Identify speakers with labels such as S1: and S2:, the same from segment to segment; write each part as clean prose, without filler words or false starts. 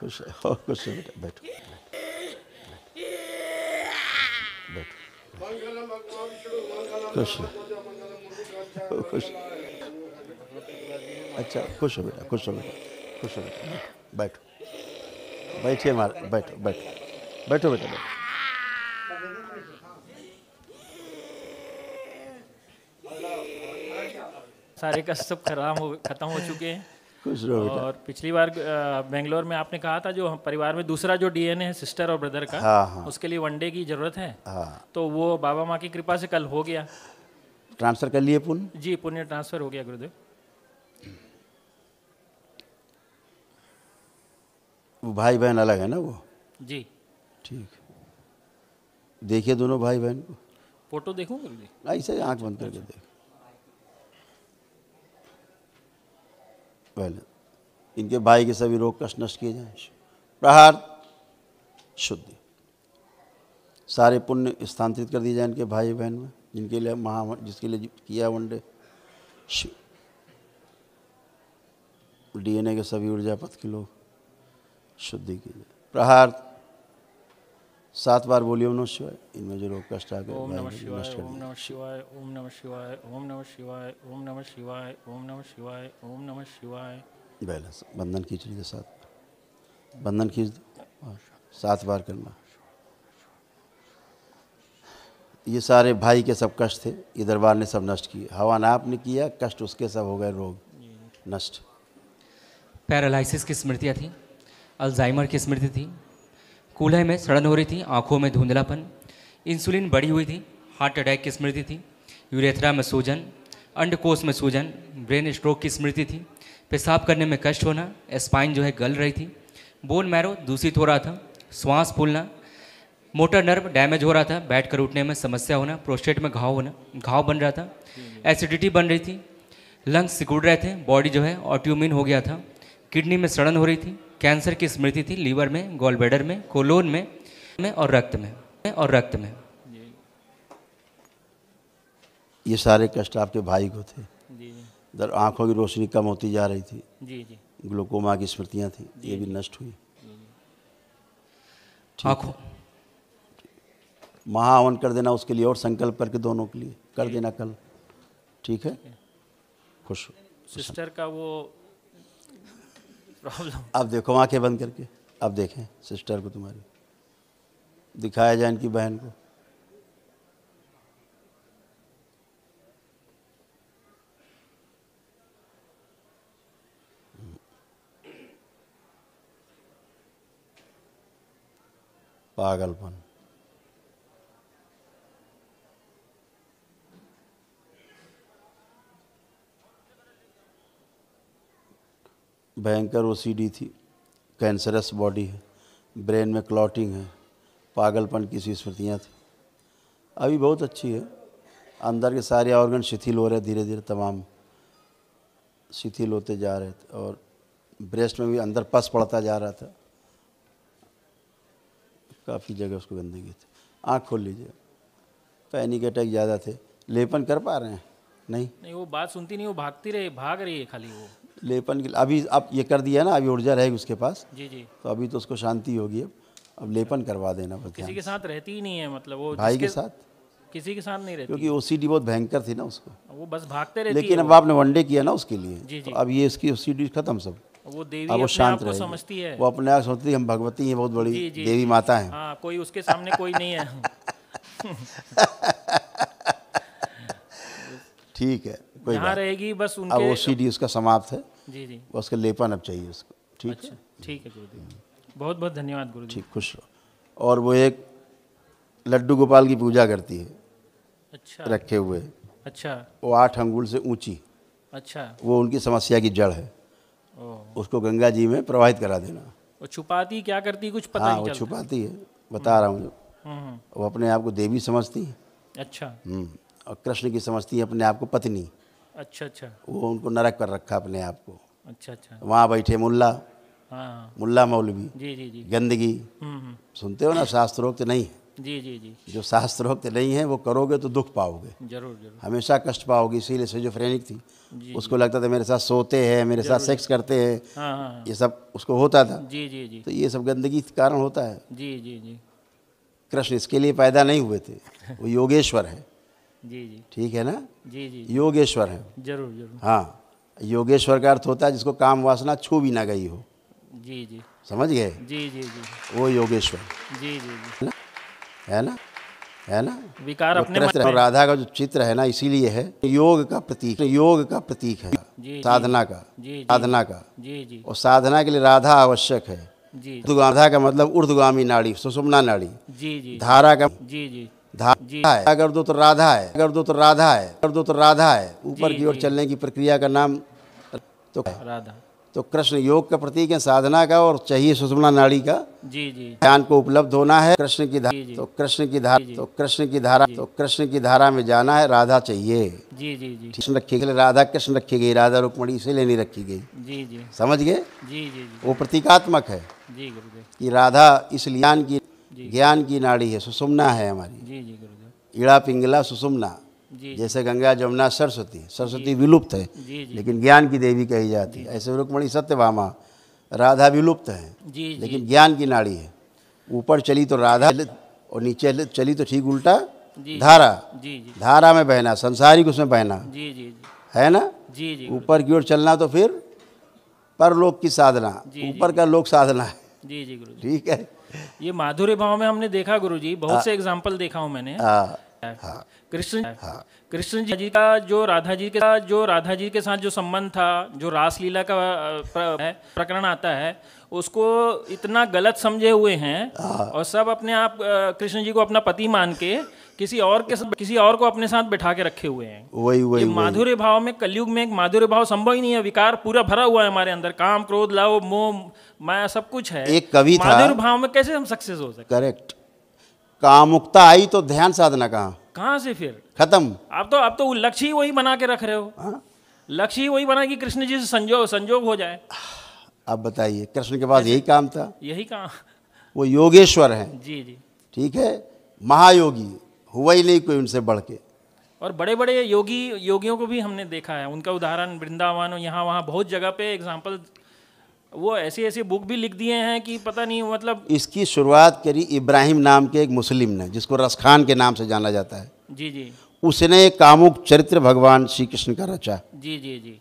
S1: खुश हो बेटा, बैठो बैठो, खुश हो खुश। अच्छा खुश हो बेटा, खुश हो बेटा, खुश हो बेटा, बैठो बैठिए हमारे, बैठो बैठो बैठो बेटा बैठो।
S2: सारे कष्ट सब खत्म हो चुके हैं।
S1: खुश रहो बेटा।
S2: और पिछली बार बेंगलोर में आपने कहा था जो हम परिवार में दूसरा जो डीएनए है सिस्टर और ब्रदर का,
S1: हाँ हाँ
S2: उसके लिए वनडे की ज़रूरत है।
S1: हाँ,
S2: तो वो बाबा माँ की कृपा से कल हो गया।
S1: ट्रांसफ़र कर लिए पुण्य।
S2: जी, पुण्य ट्रांसफ़र हो गया गुरुदेव।
S1: वो भाई बहन अलग है ना वो?
S2: जी।
S1: ठीक, देखिए दोनों भाई बहन को।
S2: फोटो देखूं गुरुजी?
S1: ऐसे आंख बंद करके देख। पहले इनके भाई के सभी रोग कष्ट नष्ट किए जाएं। प्रहार शुद्धि, सारे पुण्य स्थानांतरित कर दिए जाए इनके भाई बहन में, जिनके लिए जिसके लिए किया वनडे। डीएनए के सभी ऊर्जा पथ के लोग शुद्धि कीजिए। प्रहार 7 बार बोलिए ओम नमः शिवाय। इनमें जो लोग कष्ट आ गए
S2: ओम नमः
S1: नष्ट
S2: शिवाय,
S1: कर
S2: ओम
S1: दिए।
S2: नमः शिवाय, ओम नमः शिवाय, ओम नमः शिवाय, ओम नमः शिवाय, ओम नमः शिवाय, ओम नमः शिवाय।
S1: बैलेंस बंधन खींच लीजिए 7 बार, बंधन खींच दो और 7 बार करना। ये सारे भाई के सब कष्ट थे, ये दरबार ने सब नष्ट किए। हवन आपने किया, कष्ट उसके सब हो गए, रोग नष्ट।
S3: पैरालिसिस की स्मृतियाँ थी, अल्जाइमर की स्मृति थी, कूल्हे में सड़न हो रही थी, आंखों में धुंधलापन, इंसुलिन बढ़ी हुई थी, हार्ट अटैक की स्मृति थी, यूरेथ्रा में सूजन, अंडकोश में सूजन, ब्रेन स्ट्रोक की स्मृति थी, पेशाब करने में कष्ट होना, स्पाइन जो है गल रही थी, बोन मैरो दूषित हो रहा था, श्वास फूलना, मोटर नर्व डैमेज हो रहा था, बैठकर उठने में समस्या होना, प्रोस्टेट में घाव होना, घाव बन रहा था, एसिडिटी बन रही थी, लंग्स सिकुड़ रहे थे, बॉडी जो है ऑटोइम्यून हो गया था, किडनी में सड़न हो रही थी, कैंसर की स्मृति थी, लीवर में, गॉल ब्लैडर में, कोलोन में और रक्त में।
S1: ये सारे कष्ट आपके भाई को थे।
S2: जी
S1: इधर आंखों की रोशनी कम होती जा रही थी,
S2: जी जी।
S1: ग्लूकोमा की स्मृतियाँ थी, ये भी नष्ट हुई।
S3: आँखों
S1: महाहवन कर देना उसके लिए, और संकल्प करके दोनों के लिए कर देना कल, ठीक है? खुश हो।
S2: सिस्टर का वो प्रॉब्लम।
S1: अब देखो आंखें बंद करके, अब देखें सिस्टर को तुम्हारी, दिखाया जाए इनकी बहन को। पागलपन, भयंकर ओसीडी थी, कैंसरस बॉडी है, ब्रेन में क्लॉटिंग है, पागलपन की सी स्मृतियाँ थी। अभी बहुत अच्छी है, अंदर के सारे ऑर्गन शिथिल हो रहे, धीरे धीरे तमाम शिथिल होते जा रहे थे, और ब्रेस्ट में भी अंदर पस पड़ता जा रहा था, काफ़ी जगह उसको गंदगी थी। आँख खोल लीजिए, पैनिक अटैक ज़्यादा थे। लेपन कर पा रहे हैं? नहीं,
S2: वो बात सुनती नहीं, वो भाग रही है खाली वो।
S1: लेपन के अभी अब ये कर दिया ना, अभी ऊर्जा रहेगी उसके पास।
S2: जी जी।
S1: तो अभी तो उसको शांति होगी। अब लेपन करवा देना बस।
S2: किसी के साथ रहती ही नहीं है, मतलब वो
S1: भाई के साथ,
S2: किसी के साथ नहीं रहती,
S1: क्योंकि ओसीडी बहुत भयंकर थी ना उसको,
S2: वो बस भागते रहती
S1: लेकिन
S2: है।
S1: अब आपने वनडे किया ना उसके लिए,
S2: जी, जी।
S1: तो अब ये इसकी ओसीडी खत्म सब।
S2: वो देवी
S1: अब वो
S2: अपने
S1: शांत
S2: आप को
S1: रहेगी,
S2: समझती है।
S1: वो अपने आप सोचती है हम भगवती हैं, बहुत बड़ी
S2: जी, जी,
S1: देवी
S2: जी।
S1: माता हैं।
S2: हाँ, कोई उसके सामने कोई नहीं है।
S1: ठीक है, कोई
S2: यहाँ
S1: बात।
S2: रहेगी बस
S1: अब
S2: उनके।
S1: ओसीडी उसका समाप्त है,
S2: जी जी।
S1: उसका लेपन अब चाहिए उसको, ठीक है?
S2: अच्छा, ठीक है गुरुदेव, बहुत बहुत धन्यवाद गुरुदेव।
S1: ठीक, खुश रहो। और वो एक लड्डू गोपाल की पूजा करती है,
S2: अच्छा
S1: रखे हुए,
S2: अच्छा
S1: वो 8 अंगुल से ऊंची,
S2: अच्छा।
S1: वो उनकी समस्या की जड़ है।
S2: ओह,
S1: उसको गंगा जी में प्रवाहित करा देना।
S2: वो छुपाती क्या करती कुछ पता
S1: हाँ,
S2: नहीं
S1: वो
S2: चलता।
S1: छुपाती है, बता रहा हूँ।
S2: हम्म,
S1: वो अपने आप को देवी समझती है,
S2: अच्छा
S1: और कृष्ण की समझती है अपने आप को पत्नी।
S2: अच्छा अच्छा
S1: वो उनको नरक पर रखा अपने आप को।
S2: अच्छा अच्छा।
S1: वहाँ बैठे मुल्ला,
S2: हाँ
S1: मुल्ला मौलवी,
S2: जी जी जी।
S1: गंदगी,
S2: हम्म,
S1: सुनते हो ना, शास्त्रोक्त नहीं है।
S2: जी जी जी।
S1: जो शास्त्रोक्त नहीं है वो करोगे तो दुख पाओगे,
S2: जरूर जरूर।
S1: हमेशा कष्ट पाओगे। इसीलिए सिजोफ्रेनिक थी,
S2: जी
S1: उसको लगता था मेरे साथ सोते हैं, मेरे साथ सेक्स करते हैं,
S2: हाँ हाँ हाँ।
S1: ये सब उसको होता था।
S2: जी जी जी
S1: तो ये सब गंदगी के कारण होता है।
S2: जी जी जी
S1: कृष्ण इसके लिए पैदा नहीं हुए थे, वो योगेश्वर है,
S2: जी जी
S1: ठीक है ना,
S2: जी जी।
S1: योगेश्वर है।
S2: जरूर जरूर।
S1: हाँ, योगेश्वर का अर्थ होता है जिसको काम वासना छू भी ना गई हो,
S2: जी जी
S1: समझ गए,
S2: जी जी जी
S1: वो योगेश्वर
S2: जी जी जी।
S1: है ना, है ना।
S2: विकार
S1: वो
S2: अपने
S1: कृष्ण
S2: मन
S1: और
S2: में।
S1: राधा का जो चित्र है ना, इसीलिए है योग का प्रतीक, योग का प्रतीक है,
S2: जी
S1: साधना का,
S2: जी जी
S1: साधना का।
S2: जी जी
S1: और साधना के लिए राधा आवश्यक है।
S2: जी
S1: राधा का मतलब ऊर्ध्वगामी नाड़ी, सुषुम्ना नाड़ी।
S2: जी जी
S1: धारा का
S2: जी जी
S1: धारा है, अगर दो तो राधा है, अगर दो तो राधा है, अगर दो तो राधा है। ऊपर
S2: जी,
S1: की ओर
S2: जी।
S1: चलने की प्रक्रिया का नाम तो
S2: राधा।
S1: तो कृष्ण योग का प्रतीक है, साधना का, और चाहिए सुषुम्ना नाड़ी का।
S2: जी जी
S1: ज्ञान को उपलब्ध होना है कृष्ण की धारा,
S2: जी, जी।
S1: तो कृष्ण की धारा, तो कृष्ण की धारा, तो कृष्ण की धारा में जाना है, राधा चाहिए।
S2: जी जी जी
S1: कृष्ण रखी गई, राधा कृष्ण रखी गई, राधा रुक्मणी इसीलिए नहीं रखी गई,
S2: जी जी
S1: समझ गए।
S2: जी जी जी
S1: वो प्रतीकात्मक है
S2: जी गुरुदेव।
S1: कि राधा इसलिए
S2: जी।
S1: ज्ञान की नाड़ी है, सुषुम्ना है हमारी,
S2: जी जी गुरुदेव।
S1: ईड़ा पिंगला सुषुम्ना।
S2: जी
S1: जैसे गंगा जमुना सरस्वती, सरस्वती विलुप्त है
S2: जी जी
S1: लेकिन ज्ञान की देवी कही जाती है। ऐसे रुक्मणी सत्यभामा, राधा विलुप्त है
S2: जी जी
S1: लेकिन ज्ञान की नाड़ी है। ऊपर चली तो राधा और नीचे चली तो ठीक उल्टा
S2: जी
S1: धारा,
S2: जी जी
S1: धारा में बहना, संसारिक उसमें बहना,
S2: जी जी
S1: है ना।
S2: जी जी
S1: ऊपर की ओर चलना तो फिर परलोक की साधना,
S2: जी,
S1: ऊपर का लोक साधना है,
S2: जी जी गुरुजी।
S1: ठीक है।
S2: ये माधुर्य भाव में हमने देखा गुरुजी, बहुत से एग्जाम्पल देखा हूँ मैंने।
S1: हाँ,
S2: कृष्ण जी का जो राधा जी के साथ जो संबंध था, जो रासलीला का प्रकरण आता है, उसको इतना गलत समझे हुए हैं और सब अपने आप कृष्ण जी को अपना पति मान के किसी और को अपने साथ बैठा के रखे हुए हैं।
S1: वही
S2: ये
S1: वही
S2: माधुर्य भाव में, कलयुग में एक माधुर्य भाव संभव ही नहीं है। विकार पूरा भरा हुआ है हमारे अंदर, काम क्रोध लाभ मोह माया सब कुछ है।
S1: एक कवि था,
S2: माधुर्य भाव में कैसे हम सक्सेस हो सकते?
S1: करेक्ट। कामुकता आई तो ध्यान साधना
S2: कहाँ से फिर
S1: खत्म।
S2: आप तो लक्ष्य ही वही बना के रख रहे हो। लक्ष्य ही वही बना कि कृष्ण जी से संजोग हो जाए।
S1: अब बताइए, कृष्ण के पास यही काम था,
S2: यही काम।
S1: वो योगेश्वर हैं,
S2: जी जी।
S1: ठीक है, महायोगी, हुआ ही नहीं कोई उनसे बढ़ के।
S2: और बड़े बड़े योगियों को भी हमने देखा है, उनका उदाहरण वृंदावन और यहाँ वहाँ बहुत जगह पे एग्जाम्पल, वो ऐसी बुक भी लिख दिए हैं कि पता नहीं, मतलब।
S1: इसकी शुरुआत करी इब्राहिम नाम के एक मुस्लिम ने, जिसको रसखान के नाम से जाना जाता है।
S2: जी जी
S1: उसने एक कामुक चरित्र भगवान श्री कृष्ण का रचा।
S2: जी जी जी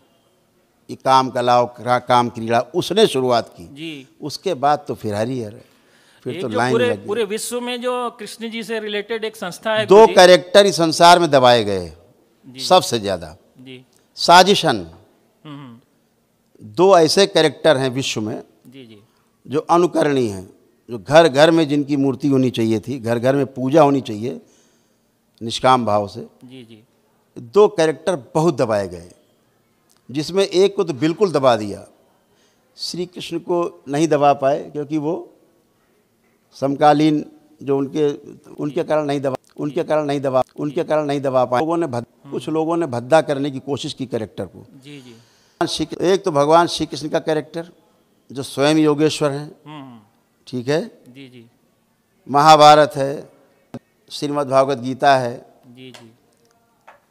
S1: ये काम कलाओ काम क्रीड़ा उसने शुरुआत की।
S2: जी।
S1: उसके बाद तो फिर हरिहर है, फिर
S2: एक
S1: तो
S2: जो
S1: लाइन लग गई।
S2: पूरे विश्व में जो कृष्ण जी से रिलेटेड एक संस्था है,
S1: दो कैरेक्टर इस संसार में दबाए गए
S2: जी।
S1: सबसे ज्यादा,
S2: जी।
S1: साजिशन।
S2: हम्म।
S1: दो ऐसे कैरेक्टर हैं विश्व में
S2: जी जी
S1: जो अनुकरणीय हैं, जो घर घर में जिनकी मूर्ति होनी चाहिए थी, घर घर में पूजा होनी चाहिए निष्काम भाव से।
S2: जी जी
S1: दो कैरेक्टर बहुत दबाए गए, जिसमें एक को तो बिल्कुल दबा दिया, श्री कृष्ण को नहीं दबा पाए क्योंकि वो समकालीन जो उनके कारण नहीं दबा पाए। कुछ लोगों ने भद्दा करने की कोशिश की कैरेक्टर को।
S2: जी जी।
S1: एक तो भगवान श्री कृष्ण का कैरेक्टर जो स्वयं योगेश्वर हैं, ठीक है,
S2: जी जी
S1: महाभारत है, श्रीमद् भागवत गीता है,
S2: जी जी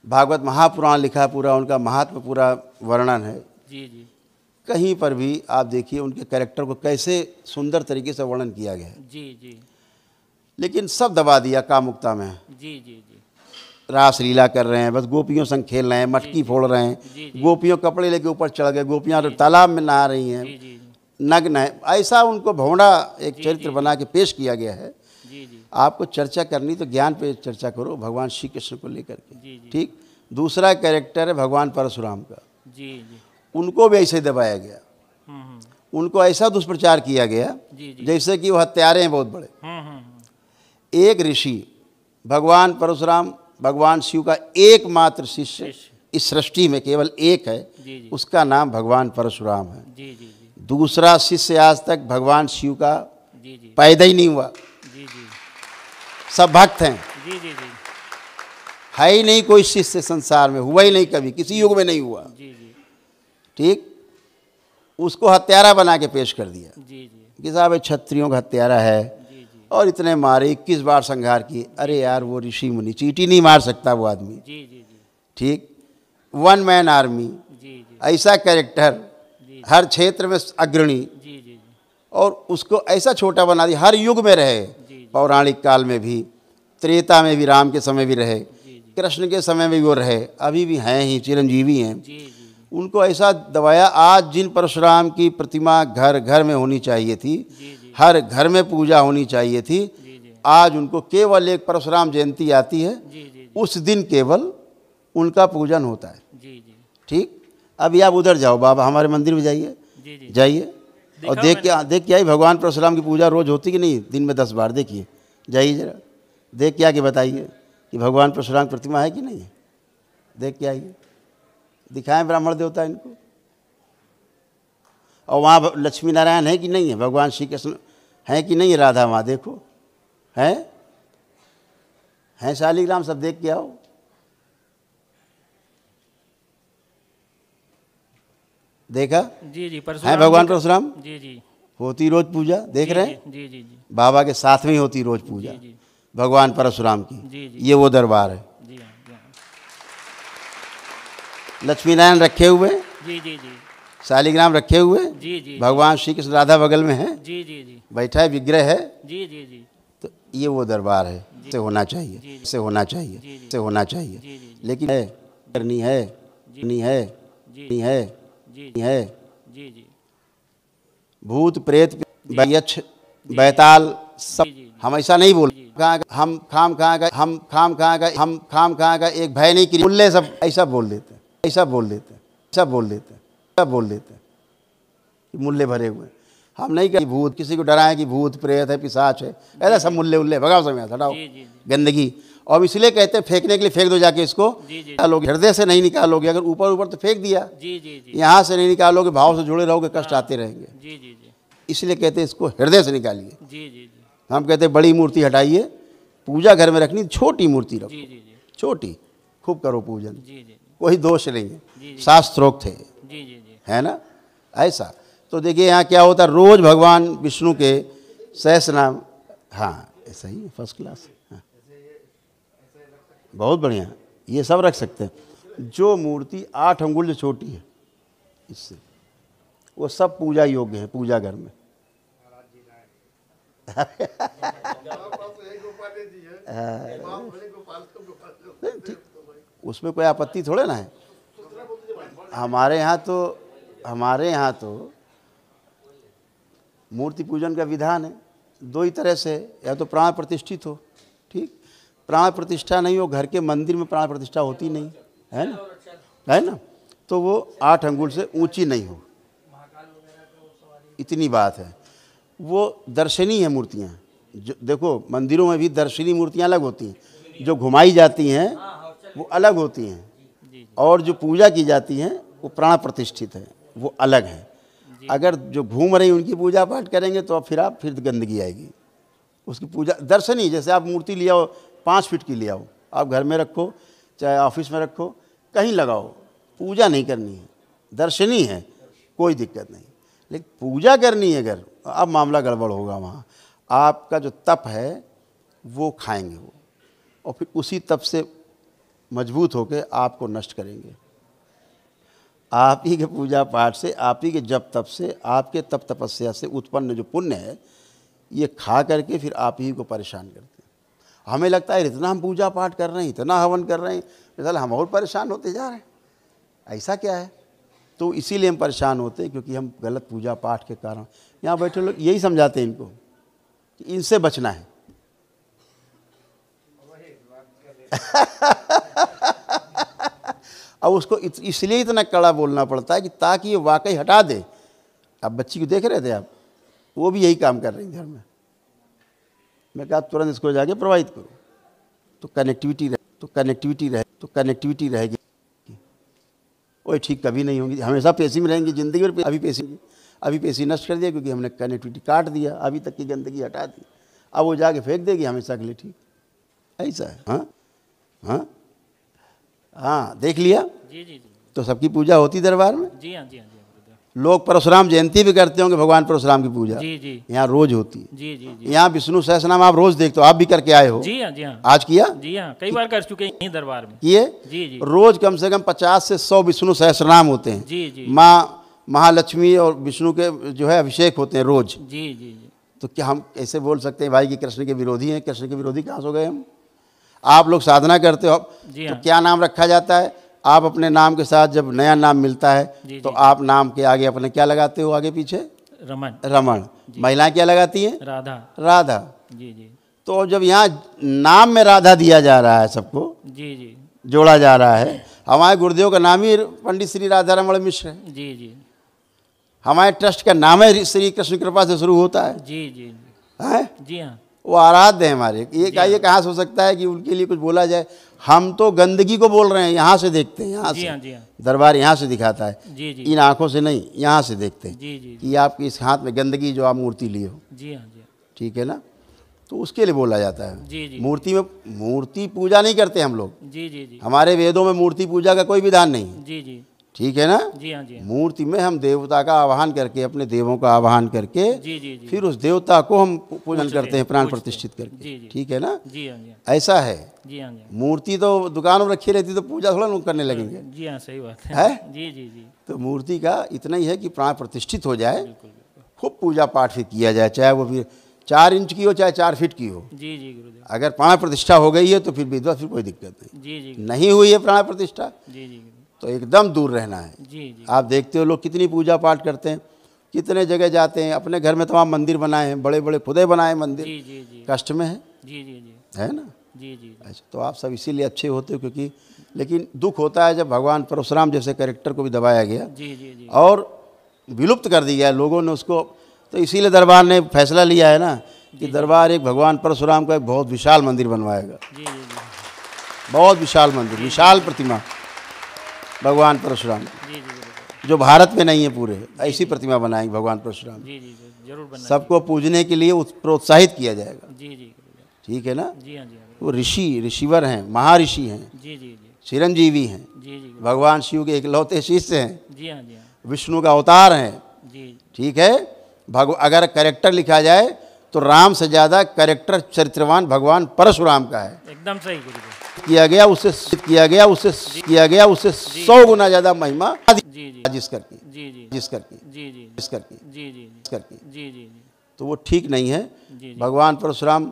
S1: भागवत महापुराण लिखा पूरा, उनका महात्म पूरा वर्णन है।
S2: जी जी
S1: कहीं पर भी आप देखिए उनके कैरेक्टर को कैसे सुंदर तरीके से वर्णन किया गया है।
S2: जी जी
S1: लेकिन सब दबा दिया कामुकता में।
S2: जी जी जी
S1: रास लीला कर रहे हैं, बस गोपियों संग खेल रहे हैं, मटकी फोड़ रहे हैं, गोपियों कपड़े लेके ऊपर चढ़ गए, गोपियां तालाब में नहा रही हैं,
S2: जी जी
S1: नग्न है। ऐसा उनको भौंडा एक चरित्र बना के पेश किया गया है।
S2: जी जी
S1: आपको चर्चा करनी तो ज्ञान पे चर्चा करो, भगवान श्री कृष्ण को लेकर के,
S2: जी जी
S1: ठीक। दूसरा कैरेक्टर है भगवान परशुराम का,
S2: जी जी।
S1: उनको भी ऐसे दबाया गया, उनको ऐसा दुष्प्रचार किया गया
S2: जी जी।
S1: जैसे कि वो हत्यारे हैं बहुत बड़े। एक ऋषि, भगवान परशुराम भगवान शिव का एकमात्र शिष्य इस सृष्टि में केवल एक है,
S2: जी जी
S1: उसका नाम भगवान परशुराम है।
S2: जी जी जी
S1: दूसरा शिष्य आज तक भगवान शिव का
S2: जी जी
S1: पैदा ही नहीं हुआ,
S2: जी जी
S1: सब भक्त हैं।
S2: जी जी जी
S1: है ही नहीं कोई शिष्य संसार में, हुआ ही नहीं, कभी किसी युग में नहीं हुआ,
S2: जी जी
S1: ठीक। उसको हत्यारा बना के पेश कर दिया
S2: जी जी
S1: कि साहब ये क्षत्रियों का हत्यारा है।
S2: जी जी
S1: और इतने मारे, 21 बार संहार किए। अरे यार वो ऋषि मुनि, चींटी नहीं मार सकता वो आदमी।
S2: जी जी जी
S1: ठीक, 1 मैन आर्मी,
S2: जी जी
S1: ऐसा कैरेक्टर, हर क्षेत्र में अग्रणी,
S2: जी जी
S1: और उसको ऐसा छोटा बना दिया। हर युग में रहे, पौराणिक काल में भी, त्रेता में भी, राम के समय भी रहे, कृष्ण के समय में भी वो रहे, अभी भी हैं ही, चिरंजीवी हैं।
S2: जी जी
S1: उनको ऐसा दबाया। आज जिन परशुराम की प्रतिमा घर घर में होनी चाहिए थी, हर घर में पूजा होनी चाहिए थी, आज उनको केवल एक परशुराम जयंती आती है, उस दिन केवल उनका पूजन होता है।
S2: जी जी
S1: ठीक, अभी आप उधर जाओ बाबा, हमारे मंदिर में जाइए,
S2: जी जी
S1: जाइए और देख के आइए भगवान परशुराम की पूजा रोज़ होती कि नहीं, दिन में 10 बार देखिए, जाइए जरा, देख के आके बताइए कि भगवान परशुराम की प्रतिमा है कि नहीं है। देख के आइए, दिखाएं ब्राह्मण देवता इनको। और वहाँ लक्ष्मी नारायण है कि नहीं है, भगवान श्री कृष्ण हैं कि नहीं है, राधा माँ देखो हैं शालिग्राम, सब देख के आओ। देखा
S2: जी जी
S1: है भगवान परशुराम,
S2: जी जी
S1: होती रोज पूजा, देख रहे हैं,
S2: जी जी जी
S1: बाबा के साथ में ही होती रोज पूजा
S2: जी
S1: भगवान परशुराम
S2: जी
S1: की।
S2: जी
S1: ये वो दरबार है,
S2: जी हाँ जी हाँ
S1: लक्ष्मी नारायण रखे हुए,
S2: जी जी जी
S1: शालिग्राम रखे हुए,
S2: जी जी
S1: भगवान श्री कृष्ण राधा बगल में है,
S2: जी जी जी
S1: बैठा है, विग्रह है।
S2: जी जी जी
S1: तो ये वो दरबार है, से होना चाहिए, से होना चाहिए, से होना चाहिए।
S2: जी जी
S1: लेकिन है, करनी है, नहीं है, नहीं है,
S2: जी
S1: नहीं है,
S2: जी जी
S1: भूत प्रेत यक्ष बैताल सब, हम ऐसा नहीं बोल, हम खाम कहाँ गए, हम खाम कहाँ गए, हम खाम कहाँ गए, एक भय नहीं, मुल्ले सब ऐसा बोल देते, ऐसा बोल देते, ऐसा बोल देते, ऐसा बोल देते कि मुल्ले भरे हुए। हम नहीं कहते भूत, किसी को डराएं कि भूत प्रेत है, पिशाच है, ऐसा सब मुल्ले उल्ले भगाओ, समय हटाओ गंदगी। और इसलिए कहते हैं फेंकने के लिए फेंक दो जाके इसको, निकालोगे हृदय से नहीं निकालोगे, अगर ऊपर ऊपर तो फेंक दिया,
S2: जी जी जी
S1: यहाँ से नहीं निकालोगे, भाव से जुड़े रहोगे, कष्ट आते रहेंगे।
S2: जी जी जी
S1: इसलिए कहते हैं इसको हृदय से निकालिए।
S2: जी जी जी
S1: हम कहते हैं बड़ी मूर्ति हटाइए, पूजा घर में रखनी, छोटी मूर्ति रखो,
S2: जी जी जी
S1: छोटी, खूब करो पूजन,
S2: जी जी
S1: कोई दोष नहीं है, शास्त्रोक्त है,
S2: जी जी जी
S1: है ना। ऐसा तो देखिए यहाँ क्या होता है, रोज भगवान विष्णु के सहस्र नाम, हाँ ऐसा ही फर्स्ट क्लास, हाँ बहुत बढ़िया, ये सब रख सकते हैं। जो मूर्ति 8 अंगुल जो छोटी है इससे, वो सब पूजा योग्य है, पूजा घर में। ठीक, उसमें कोई आपत्ति थोड़े ना है। हमारे यहाँ तो मूर्ति पूजन का विधान है 2 ही तरह से, या तो प्राण प्रतिष्ठित हो, ठीक, प्राण प्रतिष्ठा नहीं हो, घर के मंदिर में प्राण प्रतिष्ठा होती नहीं है ना, है ना, तो वो 8 अंगुल से ऊंची नहीं हो, इतनी बात है। वो दर्शनीय है मूर्तियाँ, जो देखो मंदिरों में भी दर्शनीय मूर्तियाँ अलग होती हैं, जो घुमाई जाती हैं वो अलग होती हैं, और जो पूजा की जाती हैं वो प्राण प्रतिष्ठित है, वो अलग है। अगर जो घूम रही उनकी पूजा पाठ करेंगे तो फिर गंदगी आएगी। उसकी पूजा दर्शनीय, जैसे आप मूर्ति ले आओ 5 फीट की ले आओ, आप घर में रखो, चाहे ऑफिस में रखो, कहीं लगाओ, पूजा नहीं करनी है, दर्शनीय है, कोई दिक्कत नहीं। लेकिन पूजा करनी है अगर, अब मामला गड़बड़ होगा। वहाँ आपका जो तप है वो खाएंगे वो, और फिर उसी तप से मजबूत होकर आपको नष्ट करेंगे। आप ही के पूजा पाठ से, आप ही के जप तप से, आपके तप तपस्या से उत्पन्न जो पुण्य है, ये खा करके फिर आप ही को परेशान करते हैं। हमें लगता है इतना हम पूजा पाठ कर रहे हैं, इतना हवन कर रहे हैं, मिसाल हम और परेशान होते जा रहे हैं, ऐसा क्या है। तो इसीलिए हम परेशान होते हैं, क्योंकि हम गलत पूजा पाठ के कारण। यहाँ बैठे लोग यही समझाते हैं इनको कि इनसे बचना है। अब उसको इसलिए इतना कड़ा बोलना पड़ता है कि ताकि ये वाकई हटा दे। अब बच्ची को देख रहे थे आप, वो भी यही काम कर रही घर में। मैं कहा तुरंत इसको जाके प्रवाहित करो, तो कनेक्टिविटी रहेगी। वो ठीक कभी नहीं होगी, हमेशा पेशी में रहेंगी जिंदगी भर। अभी पेशी नष्ट कर दिया, क्योंकि हमने कनेक्टिविटी काट दिया, अभी तक की गंदगी हटा दी, अब वो जाके फेंक देगी हमेशा के लिए। ठीक ऐसा है। हाँ हाँ हाँ, देख लिया।
S2: जी जी जी
S1: तो सबकी पूजा होती दरबार में।
S2: जी हाँ जी हाँ जी हाँ
S1: लोग परशुराम जयंती भी करते होंगे, भगवान परशुराम की पूजा
S2: जी जी
S1: यहाँ रोज होती है।
S2: जी जी जी
S1: यहाँ विष्णु सहस्रनाम आप रोज देखते हो, आप भी करके आए हो?
S2: जी हाँ, जी हाँ,
S1: आज किया?
S2: जी हाँ, कई बार कर चुके हैं यहीं दरबार में।
S1: किए?
S2: जी जी
S1: रोज कम से कम 50 से 100 विष्णु सहस्रनाम होते हैं।
S2: जी जी
S1: माँ महालक्ष्मी और विष्णु के जो है अभिषेक होते हैं रोज।
S2: जी जी जी
S1: तो क्या हम ऐसे बोल सकते हैं भाई कि कृष्ण के विरोधी हैं? कृष्ण के विरोधी कहाँ से हो गए हम? आप लोग साधना करते हो
S2: जी
S1: तो
S2: हाँ।
S1: क्या नाम रखा जाता है? आप अपने नाम के साथ जब नया नाम मिलता है
S2: जी,
S1: तो
S2: जी।
S1: आप नाम के आगे अपने क्या लगाते हो? आगे पीछे
S2: रमन,
S1: रमण। महिलाएं क्या लगाती हैं?
S2: राधा।
S1: राधा।
S2: जी जी
S1: तो जब यहाँ नाम में राधा दिया जा रहा है, सबको
S2: जी जी
S1: जोड़ा जा रहा है, हमारे गुरुदेव का नाम ही पंडित श्री राधा रमण मिश्र है।
S2: जी जी
S1: हमारे ट्रस्ट का नाम है श्री कृष्ण कृपा से शुरू होता है।
S2: जी जी
S1: हैं?
S2: जी हाँ।
S1: वो आराध्य है हमारे। ये कहाँ से हो सकता है कि उनके लिए कुछ बोला जाए? हम तो गंदगी को बोल रहे हैं, यहाँ से देखते हैं, यहाँ
S2: जी
S1: से
S2: हाँ, जी हाँ।
S1: दरबार यहाँ से दिखाता है,
S2: जी जी
S1: इन आंखों से नहीं, यहाँ से देखते हैं
S2: जी जी
S1: कि आपकी इस हाथ में गंदगी जो आप मूर्ति लिए हो,
S2: जी हाँ, जी हाँ।
S1: ठीक है ना? तो उसके लिए बोला जाता है।
S2: जी जी
S1: मूर्ति पूजा नहीं करते हम लोग।
S2: जी जी जी
S1: हमारे वेदों में मूर्ति पूजा का कोई विधान नहीं है,
S2: जी जी
S1: ठीक है ना?
S2: जी हाँ, जी हाँ।
S1: मूर्ति में हम देवता का आवाहन करके, अपने देवों का आवाहन करके
S2: जी जी जी
S1: फिर उस देवता को हम पूजन
S2: पूजते
S1: करते हैं,
S2: हैं,
S1: प्राण
S2: पूजते हैं।
S1: प्रतिष्ठित करके,
S2: जी जी
S1: ठीक है ना?
S2: जी हाँ, जी हाँ।
S1: ऐसा है।
S2: जी हाँ, जी हाँ।
S1: मूर्ति तो दुकानों में रखी रहती तो पूजा थोड़ा लोग करने लगेंगे।
S2: जी हाँ, सही बात
S1: है?
S2: है। जी जी जी
S1: तो मूर्ति का इतना ही है कि प्राण प्रतिष्ठित हो जाए,
S2: बिल्कुल बिल्कुल।
S1: खूब पूजा पाठ फिर किया जाए, चाहे वो फिर 4 इंच की हो चाहे 4 फीट की हो।
S2: जी जी गुरुदेव।
S1: अगर प्राण प्रतिष्ठा हो गई है तो फिर विधवा, फिर कोई दिक्कत नहीं।
S2: जी जी
S1: नहीं हुई है प्राण प्रतिष्ठा
S2: जी जी
S1: तो एकदम दूर रहना है।
S2: जी जी
S1: आप देखते हो लोग कितनी पूजा पाठ करते हैं, कितने जगह जाते हैं, अपने घर में तमाम मंदिर बनाए हैं, बड़े बड़े खुदे बनाए मंदिर,
S2: जी जी जी
S1: कष्ट में है,
S2: जी जी जी
S1: है ना?
S2: जी जी
S1: अच्छा, तो आप सब इसीलिए अच्छे होते हो क्योंकि, लेकिन दुख होता है जब भगवान परशुराम जैसे कैरेक्टर को भी दबाया गया
S2: जी जी जी
S1: और विलुप्त कर दिया है लोगों ने उसको। तो इसीलिए दरबार ने फैसला लिया है ना कि दरबार एक भगवान परशुराम का एक बहुत विशाल मंदिर बनवाएगा,
S2: जी जी
S1: बहुत विशाल मंदिर, विशाल प्रतिमा भगवान परशुराम की,
S2: जी जी गुरुदेव।
S1: जो भारत में नहीं है पूरे, ऐसी प्रतिमा बनाएंगे भगवान परशुराम।
S2: जी जी जरूर बनना
S1: सबको पूजने के लिए प्रोत्साहित किया जाएगा,
S2: जी जी गुरुदेव।
S1: ठीक है ना?
S2: जी हाँ, जी हाँ।
S1: वो ऋषिवर हैं, महाऋषि हैं,
S2: जी जी जी
S1: चिरंजीवी हैं,
S2: जी जी गुरुदेव।
S1: भगवान शिव के इकलौते शिष्य हैं,
S2: जी हाँ, जी हाँ।
S1: विष्णु का अवतार हैं,
S2: जी
S1: ठीक है? अगर कैरेक्टर लिखा जाए तो राम से ज़्यादा कैरेक्टर चरित्रवान भगवान परशुराम का है।
S2: एकदम सही गुरुदेव।
S1: किया गया उससे 100 गुना ज़्यादा महिमा
S2: जी जी
S1: जिसकर की,
S2: जी जी
S1: जिसकर की,
S2: जी जी
S1: जिसकर की,
S2: जी जी
S1: जिसकर की,
S2: जी जी
S1: तो वो ठीक नहीं है।
S2: जी जी
S1: भगवान परशुराम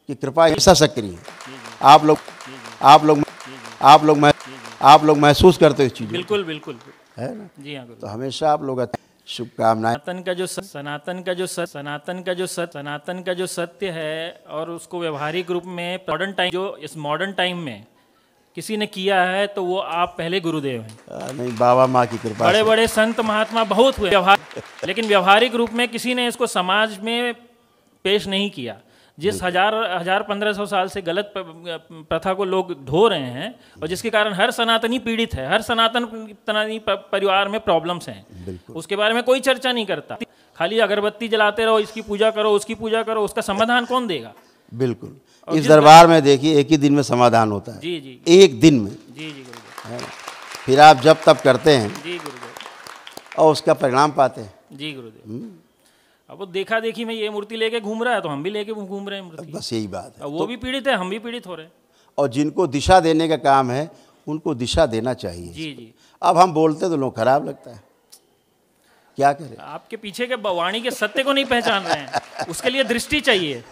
S1: की कृपा ऐसा सक्रिय है।
S2: जी
S1: आप लोग महसूस करते हो इस चीज़ को,
S2: बिल्कुल बिल्कुल
S1: है ना?
S2: जी हाँ गुरुदेव।
S1: तो हमेशा आप लोग शुभकामनाएं।
S2: सनातन का जो सत्य है और उसको व्यवहारिक रूप में मॉडर्न टाइम में किसी ने किया है तो वो आप पहले गुरुदेव हैं।
S1: नहीं, बाबा माँ की कृपा
S2: बड़े
S1: से।
S2: बड़े संत महात्मा बहुत हुए लेकिन व्यवहारिक रूप में किसी ने इसको समाज में पेश नहीं किया। जिस 1500 साल से गलत प्रथा को लोग ढो रहे हैं और जिसके कारण हर सनातनी पीड़ित है, हर सनातनी परिवार में प्रॉब्लम्स हैं, उसके बारे में कोई चर्चा नहीं करता। खाली अगरबत्ती जलाते रहो, इसकी पूजा करो, उसकी पूजा करो, उसका समाधान कौन देगा?
S1: बिल्कुल। इस दरबार में देखिए एक ही दिन में समाधान होता है।
S2: जी जी
S1: एक दिन में,
S2: जी जी गुरुदेव।
S1: है ना? फिर आप जब तब करते हैं
S2: जी गुरुदेव।
S1: और उसका परिणाम पाते हैं।
S2: जी गुरुदेव। अब वो देखा देखी में ये मूर्ति लेके घूम रहा है तो हम भी लेके घूम रहे हैं मूर्ति।
S1: बस यही बात है।
S2: अब वो भी पीड़ित है, हम भी पीड़ित हो रहे हैं।
S1: और जिनको दिशा देने का काम है उनको दिशा देना चाहिए।
S2: जी जी।
S1: अब हम बोलते तो लोग खराब लगता है, क्या करें?
S2: आपके पीछे के वाणी के सत्य को नहीं पहचान रहे हैं, उसके लिए दृष्टि चाहिए।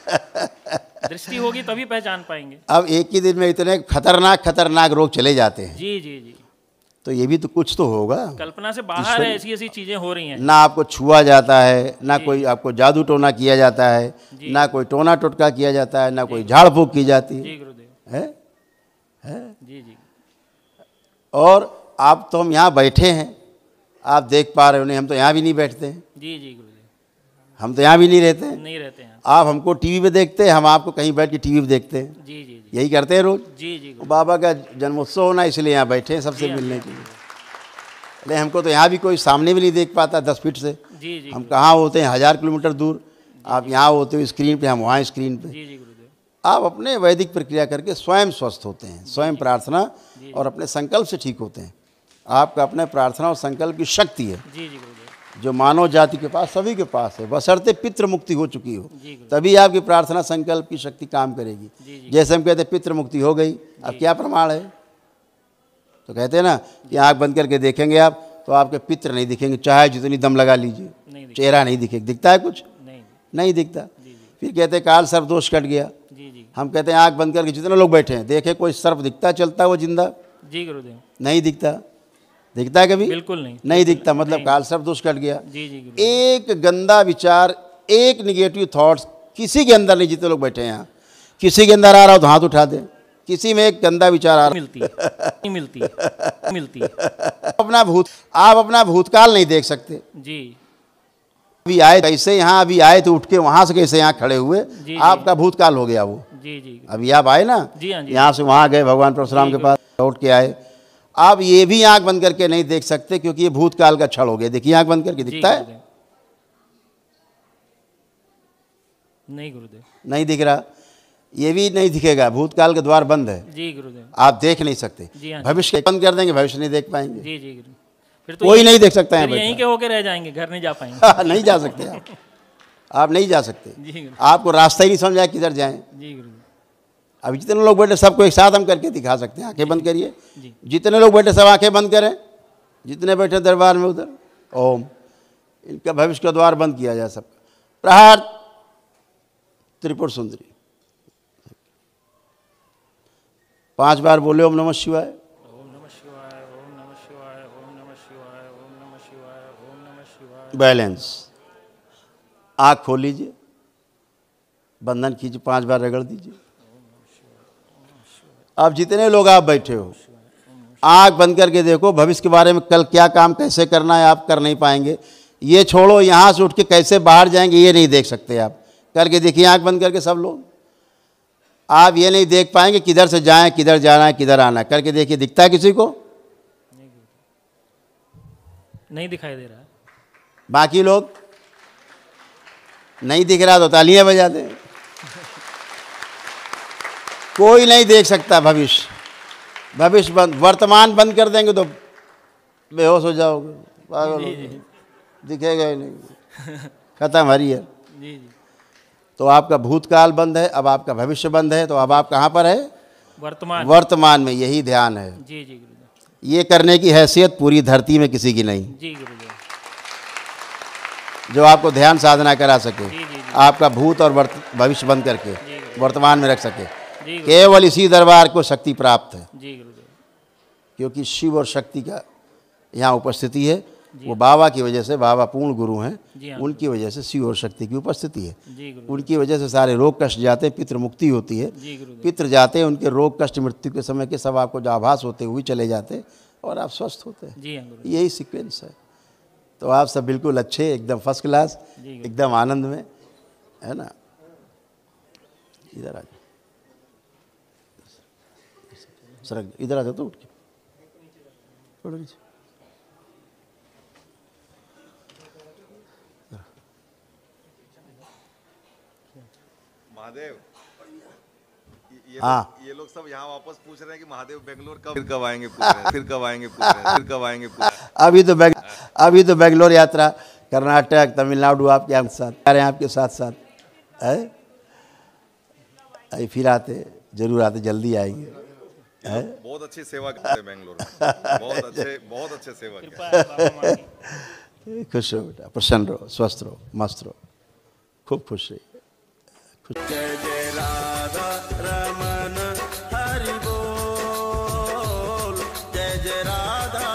S2: दृष्टि होगी तभी पहचान पाएंगे।
S1: अब एक ही दिन में इतने खतरनाक रोग चले जाते हैं,
S2: जी जी जी।
S1: तो ये भी तो कुछ तो होगा।
S2: कल्पना से बाहर है, ऐसी ऐसी चीजें हो रही हैं।
S1: ना आपको छुआ जाता है, ना कोई आपको जादू टोना किया जाता है, ना कोई टोना टोटका किया जाता है, ना कोई झाड़ फूक की जाती
S2: जी गुरुदेव।
S1: है।
S2: जी जी
S1: और आप तो हम यहाँ बैठे हैं, आप देख पा रहे हो नहीं, हम तो यहाँ भी नहीं बैठते हैं,
S2: जी जी गुरुदेव।
S1: हम तो यहाँ भी नहीं रहते हैं।
S2: नहीं रहते हैं।
S1: आप हमको टीवी पे देखते हैं, हम आपको कहीं बैठ के टीवी पे देखते हैं,
S2: जी जी जी
S1: यही करते हैं रोज।
S2: जी जी
S1: बाबा का जन्मोत्सव होना इसलिए यहाँ बैठे हैं सबसे मिलने के लिए। अरे हमको तो यहाँ भी कोई सामने भी नहीं देख पाता 10 फीट से।
S2: जी जी
S1: हम कहाँ होते हैं 1000 किलोमीटर दूर, आप यहाँ होते हो स्क्रीन पे, हम वहाँ स्क्रीन पे।
S2: जी जी गुरुदेव।
S1: आप अपने वैदिक प्रक्रिया करके स्वयं स्वस्थ होते हैं, स्वयं प्रार्थना और अपने संकल्प से ठीक होते हैं। आपका अपने प्रार्थना और संकल्प की शक्ति है,
S2: जी जी गुरुदेव।
S1: जो मानव जाति के पास, सभी के पास है, बशर्ते पितृ मुक्ति हो चुकी हो, तभी आपकी प्रार्थना संकल्प की शक्ति काम करेगी। जैसे हम कहते हैं पितृ मुक्ति हो गई, अब क्या प्रमाण है? तो कहते हैं ना कि आँख बंद करके देखेंगे आप तो आपके पितृ नहीं दिखेंगे, चाहे जितनी दम लगा लीजिए, चेहरा नहीं दिखेगा। दिखता है कुछ? नहीं दिखता। फिर कहते हैं काल सर्प दोष कट गया। हम कहते हैं आँख बंद करके जितने लोग बैठे हैं देखे कोई सर्प दिखता है चलता है वो जिंदा?
S2: जी गुरुदेव।
S1: नहीं दिखता। दिखता है कभी?
S2: बिल्कुल नहीं।
S1: नहीं दिखता, मतलब काल सर्प दोष कट गया।
S2: जी जी गुरुदेव।
S1: एक गंदा विचार, एक निगेटिव थॉट्स किसी के अंदर नहीं, जितने लोग बैठे हैं यहाँ, किसी के अंदर आ रहा हो तो हाथ उठा दे। किसी में एक गंदा विचार आ रहा
S2: मिलती है, नहीं मिलती है, मिलती है।
S1: आप अपना भूतकाल नहीं देख सकते।
S2: जी।
S1: अभी आए कैसे यहाँ, अभी आए तो उठ के वहां से कैसे यहाँ खड़े हुए, आपका भूतकाल हो गया वो।
S2: जी जी।
S1: अभी आप आए ना,
S2: जी हाँ जी।
S1: यहाँ से वहां गए, भगवान परशुराम के पास लौट के आए। आप ये भी आंख बंद करके नहीं देख सकते क्योंकि ये भूतकाल का क्षण हो गया। देखिए आंख बंद करके, दिखता है?
S2: नहीं गुरुदेव।
S1: नहीं दिख रहा, ये भी नहीं दिखेगा, भूतकाल के द्वार बंद है।
S2: जी गुरुदेव।
S1: आप देख नहीं सकते।
S2: जी हाँ।
S1: भविष्य बंद कर देंगे, भविष्य नहीं देख पाएंगे।
S2: जी जी गुरुदेव। फिर तो
S1: कोई नहीं देख सकता है,
S2: यहीं के होके रह जाएंगे, घर नहीं जा पाएंगे।
S1: नहीं जा सकते आप नहीं जा सकते।
S2: जी गुरुदेव।
S1: आपको रास्ता ही नहीं समझ आया किधर जाएं।
S2: जी गुरुदेव।
S1: अभी जितने लोग बैठे सबको एक साथ हम करके दिखा सकते हैं। आंखें बंद करिए,
S2: जी।
S1: जितने लोग बैठे सब आंखें बंद करें, जितने बैठे दरबार में उधर। ओम, इनका भविष्य का द्वार बंद किया जाए सबका। प्रहार त्रिपुर सुंदरी 5 बार बोले ओम नमः शिवाय।
S2: ओम नमः शिवाय, ओम नमः शिवाय, ओम नमः शिवाय, ओम नमः शिवाय, ओम नमः शिवाय।
S1: बैलेंस। आँख खोल लीजिए, बंधन कीजिए, 5 बार रगड़ दीजिए। अब जितने लोग आप बैठे हो, आँख बंद करके देखो भविष्य के बारे में, कल क्या काम कैसे करना है आप कर नहीं पाएंगे। ये छोड़ो, यहाँ से उठ के कैसे बाहर जाएंगे ये नहीं देख सकते आप। करके देखिए आँख बंद करके सब लोग, आप ये नहीं देख पाएंगे किधर से जाएं, किधर जाना है, किधर आना है। करके देखिए, दिखता है किसी को?
S2: नहीं दिखाई दे रहा है।
S1: बाकी लोग नहीं दिख रहा तो तालियां बजा दें। कोई नहीं देख सकता भविष्य। भविष्य बंद, वर्तमान बंद कर देंगे तो बेहोश हो जाओगे, पागल हो, दिखेगा ही नहीं, खत्म हरियर।
S2: जी जी।
S1: तो आपका भूतकाल बंद है, अब आपका भविष्य बंद है, तो अब आप कहाँ पर है?
S2: वर्तमान।
S1: वर्तमान में। यही ध्यान है।
S2: जी जी गुरुदेव।
S1: ये करने की हैसियत पूरी धरती में किसी की नहीं,
S2: जी गुरुदेव।
S1: जो आपको ध्यान साधना करा सके,
S2: जी जी।
S1: आपका भूत और भविष्य बंद करके वर्तमान में रख सके।
S2: जी
S1: केवल इसी दरबार को शक्ति प्राप्त है,
S2: जी गुरुदेव।
S1: क्योंकि शिव और शक्ति का यहाँ उपस्थिति है। वो बाबा की वजह से, बाबा पूर्ण गुरु हैं, उनकी वजह से शिव और शक्ति की उपस्थिति है।
S2: जी गुरुदेव।
S1: उनकी वजह से सारे रोग कष्ट जाते हैं, पितृ मुक्ति होती है।
S2: जी गुरुदेव।
S1: पितृ जाते हैं, उनके रोग कष्ट मृत्यु के समय के सब आपको जो आभास होते हुए चले जाते हैं और आप स्वस्थ होते हैं।
S2: जी हाँ गुरुदेव।
S1: यही सीक्वेंस है। तो आप सब बिल्कुल अच्छे, एकदम फर्स्ट क्लास, एकदम आनंद में, है ना। इधर आ जाओ, सरक इधर आ जाओ तो उठ के थोड़ा नीचे।
S4: महादेव,
S1: हाँ,
S4: ये लोग सब यहाँ वापस पूछ रहे हैं कि महादेव बेंगलोर कब आएंगे, पूछ रहे हैं, फिर कब आएंगे, पूछ रहे हैं, फिर कब आएंगे, पूछ रहे हैं।
S1: अभी तो बेंगलोर यात्रा, कर्नाटक, तमिलनाडु आपके साथ आ रहे हैं, आपके साथ साथ है। फिर आते, जरूर आते, जल्दी आएंगे।
S4: बहुत अच्छी सेवा करते हैं बेंगलोर में, बहुत अच्छे सेवा करते हैं।
S1: खुश रहो बेटा, प्रसन्न रहो, स्वस्थ रहो, मस्त रहो, खूब खुश रहिए।
S5: जय जय राधा रमन हरि बोल, जय जय राधा